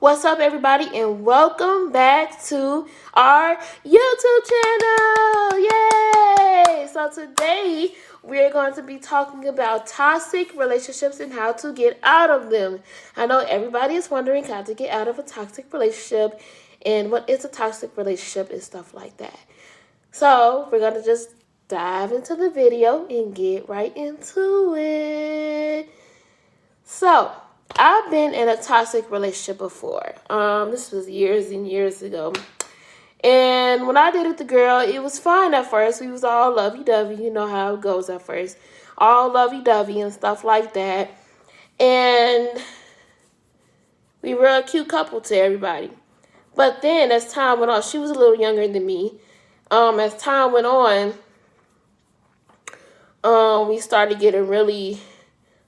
What's up, everybody, and welcome back to our YouTube channel. Yay! So today we're going to be talking about toxic relationships and how to get out of them. I know everybody is wondering how to get out of a toxic relationship and what is a toxic relationship and stuff like that. So we're going to just dive into the video and get right into it. So, I've been in a toxic relationship before. This was years and years ago. And when I did it with the girl, it was fine at first. We was all lovey-dovey. You know how it goes at first. All lovey-dovey and stuff like that. And we were a cute couple to everybody. But then as time went on, she was a little younger than me. As time went on, we started getting really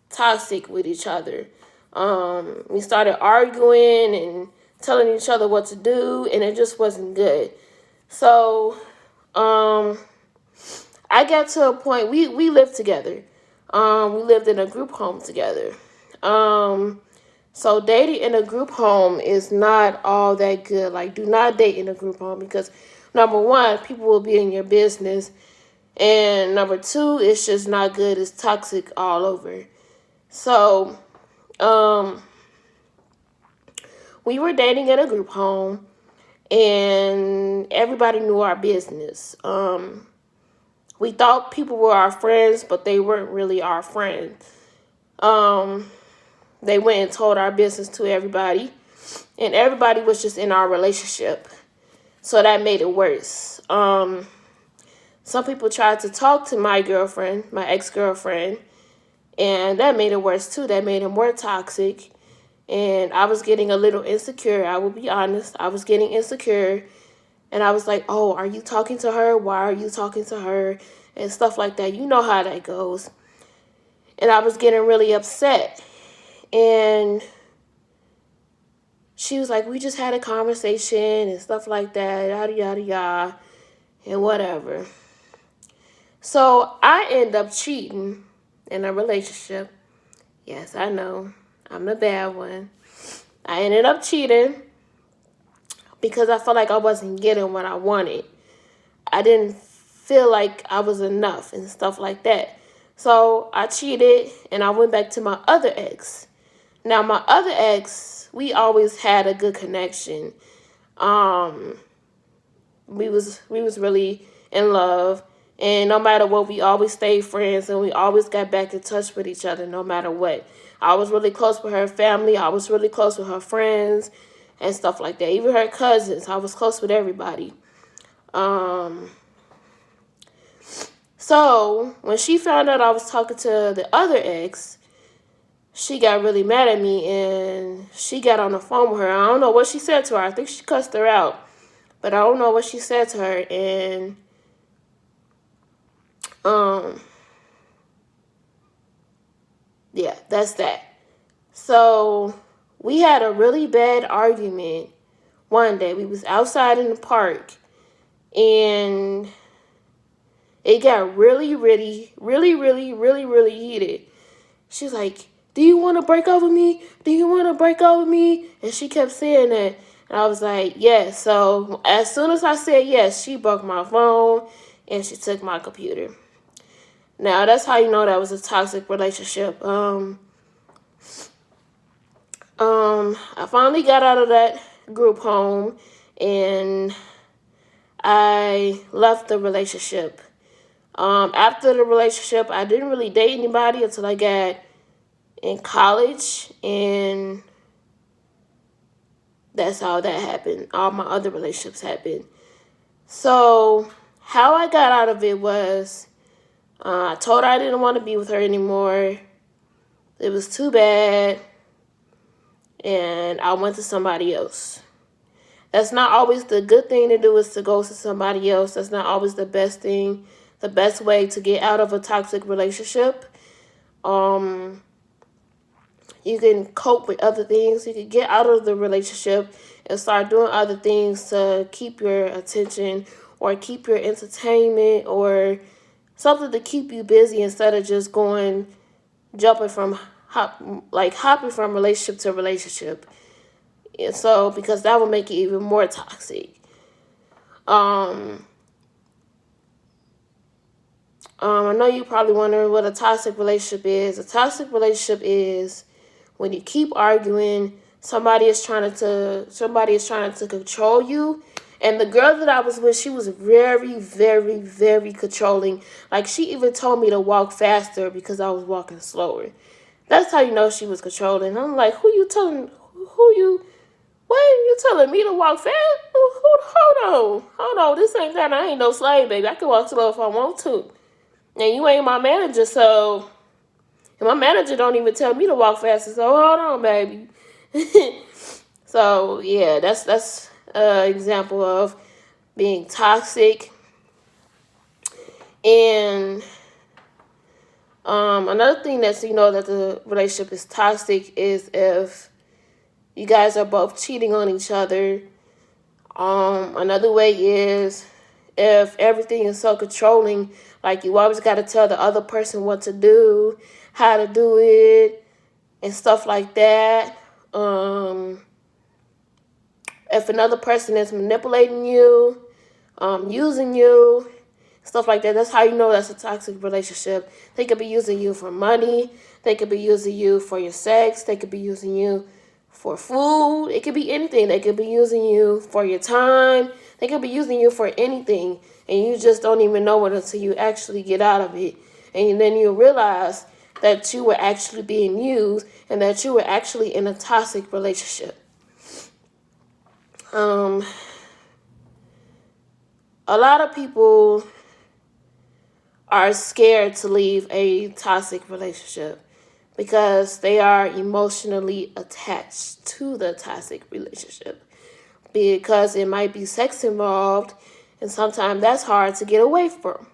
toxic with each other. We started arguing and telling each other what to do, and it just wasn't good. So, I got to a point, we lived together. We lived in a group home together. So dating in a group home is not all that good. Like, do not date in a group home because, number one, people will be in your business. And number two, it's just not good. It's toxic all over. So, we were dating at a group home, and everybody knew our business. We thought people were our friends, but they weren't really our friends. They went and told our business to everybody, and everybody was just in our relationship. So that made it worse. Some people tried to talk to my girlfriend, my ex-girlfriend, and that made it worse too. That made it more toxic. And I was getting a little insecure. I will be honest. I was getting insecure. And I was like, oh, are you talking to her? Why are you talking to her? And stuff like that. You know how that goes. And I was getting really upset. And she was like, we just had a conversation and stuff like that. Yada, yada, yada. And whatever. So I end up cheating in a relationship. Yes, I know. I'm the bad one. I ended up cheating because I felt like I wasn't getting what I wanted. I didn't feel like I was enough and stuff like that. So I cheated and I went back to my other ex. Now my other ex, we always had a good connection. We was really in love. And no matter what, we always stayed friends and we always got back in touch with each other no matter what. I was really close with her family. I was really close with her friends and stuff like that. Even her cousins. I was close with everybody. So when she found out I was talking to the other ex, she got really mad at me and she got on the phone with her. I don't know what she said to her. I think she cussed her out. But I don't know what she said to her. And yeah, that's that. So we had a really bad argument one day. We was outside in the park and it got really heated. She was like, do you want to break up with me? Do you want to break up with me? And she kept saying that. And I was like, yes. So as soon as I said yes, she broke my phone and she took my computer. Now, that's how you know that was a toxic relationship. I finally got out of that group home and I left the relationship. After the relationship, I didn't really date anybody until I got in college, and that's how that happened. All my other relationships happened. So, how I got out of it was I told her I didn't want to be with her anymore. It was too bad. And I went to somebody else. That's not always the good thing to do, is to go to somebody else. That's not always the best thing, the best way to get out of a toxic relationship. You can cope with other things. You can get out of the relationship and start doing other things to keep your attention or keep your entertainment or something to keep you busy instead of just hopping from relationship to relationship. And so, because that would make it even more toxic. I know you probably wondering what a toxic relationship is. A toxic relationship is when you keep arguing, somebody is trying to control you. And the girl that I was with, she was very, very, very controlling. Like, she even told me to walk faster because I was walking slower. That's how you know she was controlling. I'm like, why are you telling me to walk fast? Hold on. I ain't no slave, baby. I can walk slow if I want to. And you ain't my manager, and my manager don't even tell me to walk faster, so hold on, baby. So, yeah, that's an example of being toxic. And another thing that's, that the relationship is toxic is if you guys are both cheating on each other. Another way is if everything is so controlling, like you always got to tell the other person what to do, how to do it, and stuff like that. If another person is manipulating you, using you, stuff like that, that's how you know that's a toxic relationship. They could be using you for money. They could be using you for your sex. They could be using you for food. It could be anything. They could be using you for your time. They could be using you for anything, and you just don't even know it until you actually get out of it. And then you realize that you were actually being used and that you were actually in a toxic relationship. A lot of people are scared to leave a toxic relationship because they are emotionally attached to the toxic relationship, because it might be sex involved, and sometimes that's hard to get away from.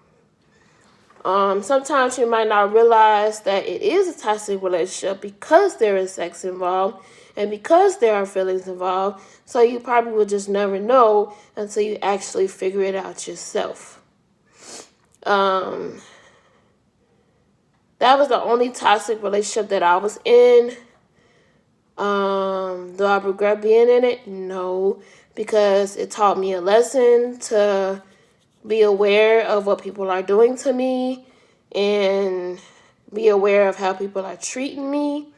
Sometimes you might not realize that it is a toxic relationship because there is sex involved and because there are feelings involved, so you probably will just never know until you actually figure it out yourself. That was the only toxic relationship that I was in. Do I regret being in it? No, because it taught me a lesson to be aware of what people are doing to me and be aware of how people are treating me,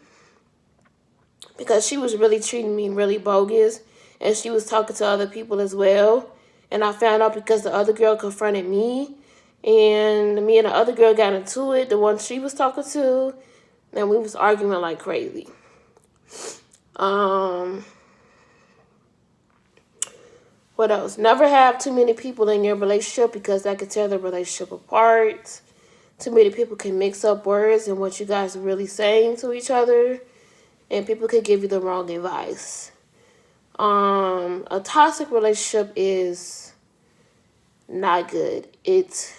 because she was really treating me really bogus, and she was talking to other people as well. And I found out because the other girl confronted me, and me and the other girl got into it, the one she was talking to, and we was arguing like crazy. What else? Never have too many people in your relationship, because that could tear the relationship apart. Too many people can mix up words and what you guys are really saying to each other, and people could give you the wrong advice. A toxic relationship is not good. It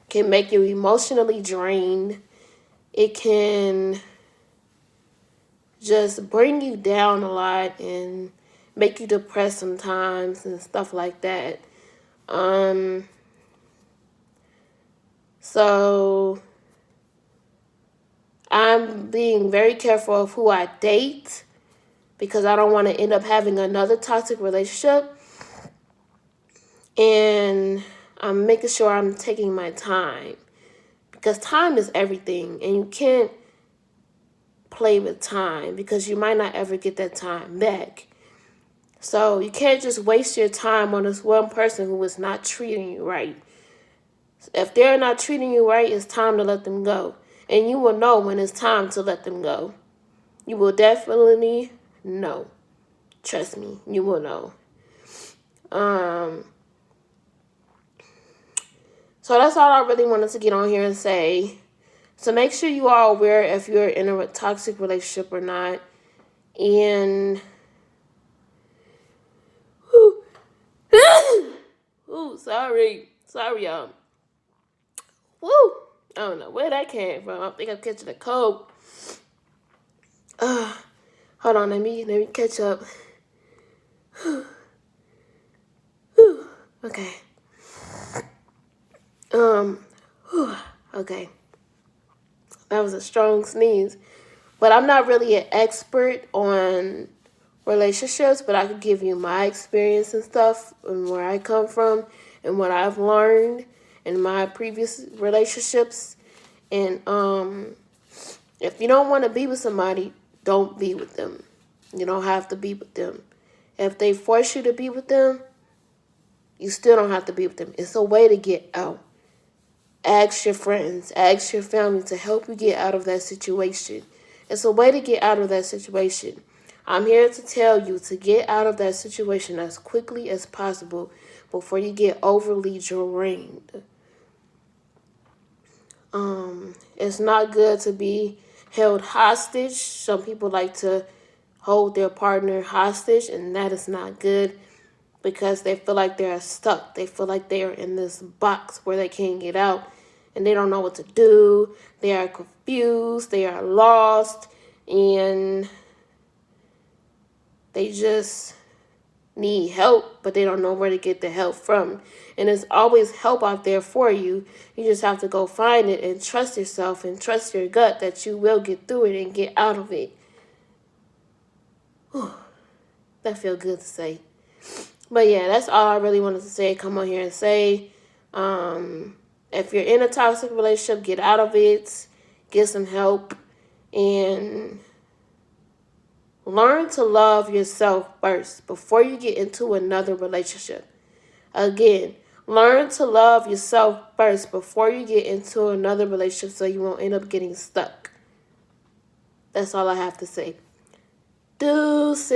can make you emotionally drained. It can just bring you down a lot and make you depressed sometimes and stuff like that. So I'm being very careful of who I date, because I don't want to end up having another toxic relationship. And I'm making sure I'm taking my time, because time is everything, and you can't play with time because you might not ever get that time back. So you can't just waste your time on this one person who is not treating you right. If they're not treating you right, it's time to let them go. And you will know when it's time to let them go. You will definitely know. Trust me, you will know. So that's all I really wanted to get on here and say. So make sure you are aware if you're in a toxic relationship or not. And sorry, y'all. Woo! I don't know where that came from. I think I'm catching a cold. Hold on, let me catch up. Okay. Okay. That was a strong sneeze. But I'm not really an expert on relationships, but I could give you my experience and stuff and where I come from and what I've learned in my previous relationships. And if you don't want to be with somebody, don't be with them. You don't have to be with them. If they force you to be with them, you still don't have to be with them. It's a way to get out. Ask your friends, ask your family to help you get out of that situation. It's a way to get out of that situation. I'm here to tell you to get out of that situation as quickly as possible before you get overly drained. It's not good to be held hostage. Some people like to hold their partner hostage, and that is not good because they feel like they're stuck. They feel like they are in this box where they can't get out and they don't know what to do. They are confused, they are lost, and they just need help, but they don't know where to get the help from. And there's always help out there for you. You just have to go find it and trust yourself and trust your gut that you will get through it and get out of it. Whew. That feels good to say. But yeah, that's all I really wanted to say. Come on here and say. If you're in a toxic relationship, get out of it. Get some help. And learn to love yourself first before you get into another relationship. Again, learn to love yourself first before you get into another relationship so you won't end up getting stuck. That's all I have to say. Deuces.